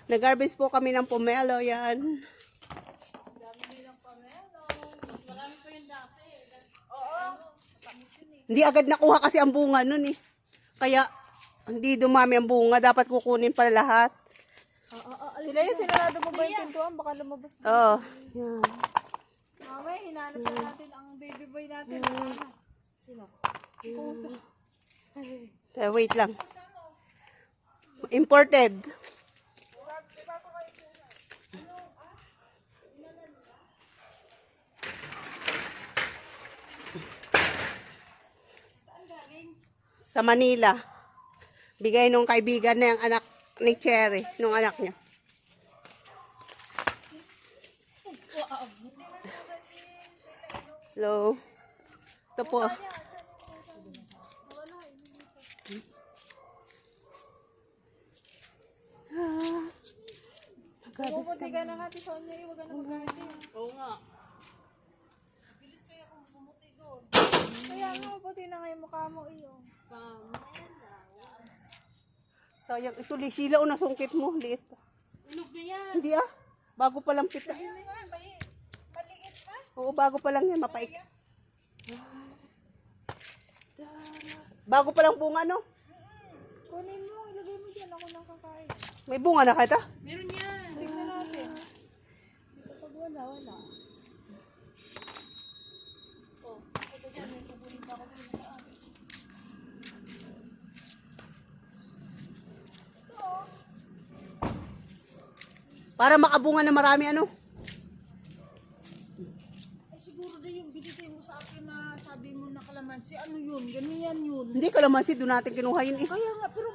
Nag-harvest po kami ng pomelo, yan. Dami nilang pamelo. Marami pa yun dati. Oo. Hindi agad nakuha kasi ang bunga nun eh. Kaya, hindi dumami ang bunga. Dapat kukunin pala lahat. Sila yung sinarado mo ba yung pintuan? Baka lumabas. Oo. Yan. Mamaya, hinanap na natin ang baby boy natin. Sino? Puso. Wait lang. Imported. Sa Manila. Bigay nung kaibigan na yung anak ni Cherry, nung anak niya. Hello. Ito po. Pupunti ka na Ate Sonia, huwag ka na mag-garden. Oo nga. Kaya nga, puti na nga yung mukha mo iyo. Sayang, ito Sila o nasungkit mo. Liit pa. Ulog na yan. Hindi ah. Bago pa lang pita. Oo, bago pa lang yan. Mapaik. Bago pa lang bunga, no? Kunin mo, ilagay mo dyan. Ako nang kakain. May bunga na kita. Meron yan. Tignan natin. Dito pag wala. Oh, ito dyan. May kukunin pa ako dun sa akin. Para makabunga na marami, ano? Eh siguro na yung binigay mo sa akin na sabi mo na kalamansi. Ano yun? Ganyan yun. Hindi, kalamansi. Doon natin kinuha yun eh. Kaya nga, pero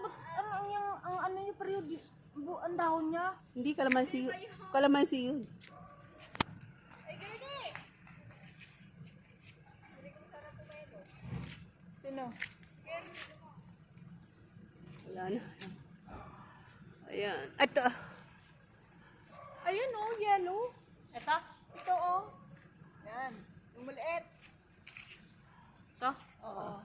ang ano yung period, ang dahon niya. Hindi, kalamansi yun. Kalamansi yun. Sino? Wala na. Ayan. Ito. Ayun oh, yellow. Ito? Ito oh. Yan. Yung maliit. Ito? Oo.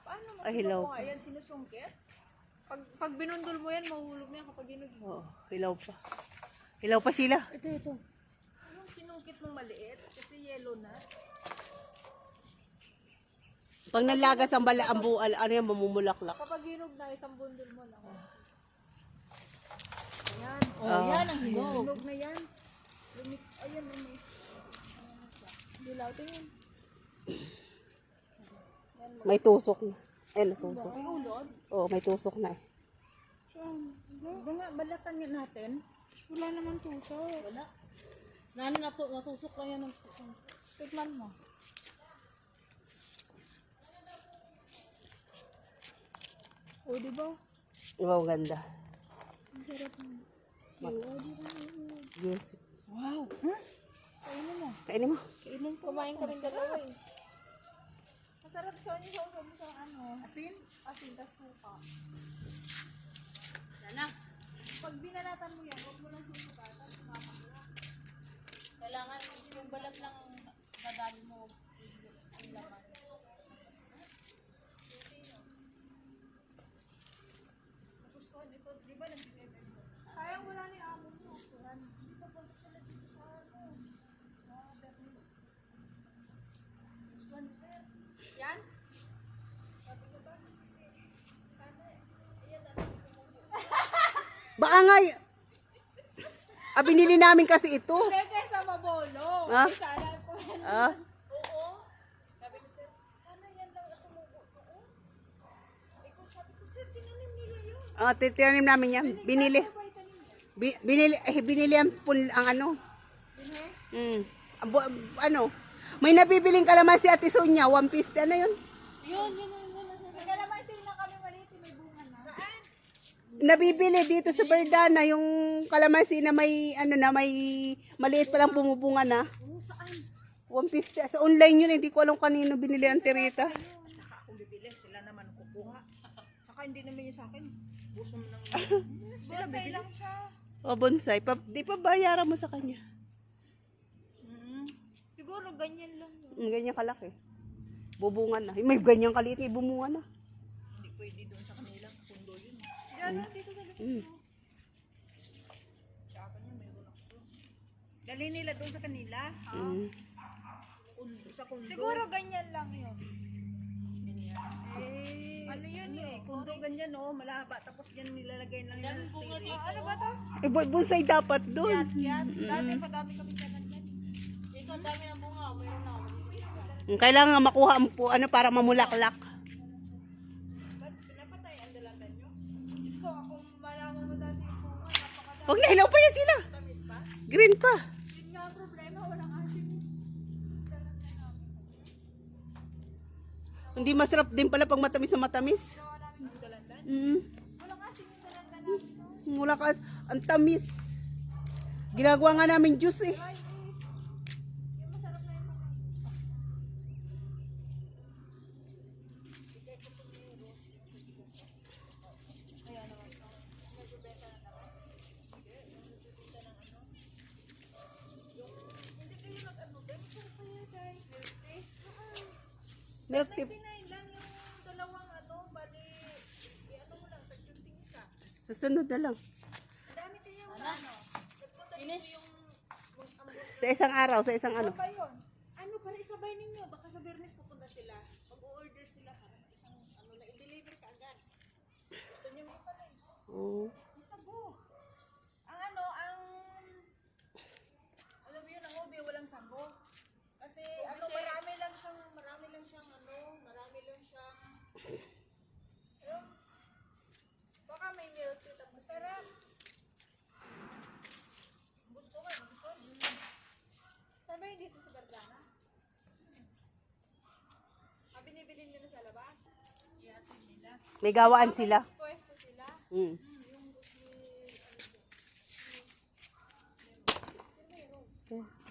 Paano mo Ay, hilaw mo? Ayan, sinusungkit? Pag binundol mo yan, mahulog na yan kapag inog. Oh, hilaw pa. Hilaw pa sila. Ito. Anong sinungkit mong maliit? Kasi yellow na. Pag nalagas ang bala, ano yan, mamumulaklak. Kapag hinog na, isang bundol mo lang. Ayan. Oh, yan ang hinog. Hinog na yan. Ayan, may. Dilaw, tingin. May tusok na. Ay, natusok. May ulod. Oo, may tusok na eh. Balatan niya natin. Wala naman tusok. Wala. Natusok lang yan ng tusok. Tignan mo. O, diba? Wow, ganda. Ang sarap mo. Yes. Wow. Kainin mo. Kainin mo. Kainin ko. Kumain ka rin dalawa eh. Masarap siya niya sa mo sa ano. Asin? Asin, tas suka. Yan na. Pag binalatan mo yan, huwag mo lang susukatan. Sumapak lang. Kailangan yung balat lang dadali mo ang laman. Sayang wala ni amo mo. Hindi pa punta sila dito sa ano. Sa Bernis. Yan? Sabi ko ba? Kasi sana, ayan na. Baka nga, binili namin kasi ito. Hindi sa mabolo. Ah? Sana po. Ah, Oo. Sabi ko sir, sana yan lang at tumubo. Oo. Ikaw sabi ko sir, tinanim nila yun. titiranim namin yan. Binili. Binili ang ano. Ano. May nabibiling kalamansi Ate Sonia, 150. Ano yun? Yun. Nagkalamansin na kami maliit, may bunga na. Saan? Nabibili dito sa Verdana yung kalamansi na may ano na may maliit pa lang bumubunga na. Saan? 150 sa online yun, hindi ko alam kanino binili ang tirita. Saka akong bibili, sila naman kukuha. Saka hindi naman yun sa akin. Gusto mo nang bonsai lang siya. O bonsai, di pa bayaran mo sa kanya. Siguro ganyan lang yun. Ganyan kalaki. Bubunga na. May ganyan kaliit, may bumunga na. Hindi pwede doon sa kanila. Pundo yun. Yan, dito sa likod Mm. mo. Sabi niya, mayroon ako. Dali nila doon sa kanila. Ha? Mm. Sa kundo. Siguro ganyan lang yun. Ano yun eh? Kundo ganyan oh, malaba. Tapos yan nilalagay lang nila Daming sa bunga stereo. dito. Ano ba to? Eh, bonsai dapat doon. Yan. Dati pa dami kami dyan. Dito ang dami ng bunga. Mayroon ako. Kailangan makuha ang ano para mamulaklak. Ba't pinapatay ang dalagan nyo? Diyos ko, akong malaman mo dati yung bunga. Napakadami. Huwag na, hilaw pa yan sila. Tamis pa? Green pa. Yun nga ang problema, walang asin. Hindi masarap din pala pag matamis na matamis. Ginawa namin ang dalandan. Mm. Walang asin yung dalandan namin. No? Mula ka, ang tamis. Ginagawa nga namin juice eh. Ay, yung masarap na yung mga. Ayan naman. Nagbibenta na naman. Hindi kayo nag-ano ba? Masarap pa yan, guys. Milk tea. 99 lang yung dalawang ano, bali, ano mo lang, tag-20 isa. Susunod na lang. Ang dami kayo ano. Nagpunta Finish? dito yung Sa isang araw, sa isang ano. ano ba yun? Ano para isabay ninyo? Baka sa Bernes pupunta sila. Mag-order sila para isang ano na i-deliver ka agad. Gusto niyo may pala eh. Oh. Sago. Ang ano, ang alam mo yun, ang ube walang sago. Kasi ano, marami lang siyang ano, marami lang siyang ano, baka may milk tea tapos masarap. Gusto ka, gusto. Sabi yung dito sa Bergana? Binibili nyo na sa labas? Iyasin nila. May gawaan sila. Pwesto sila. Mm. Yung Yes.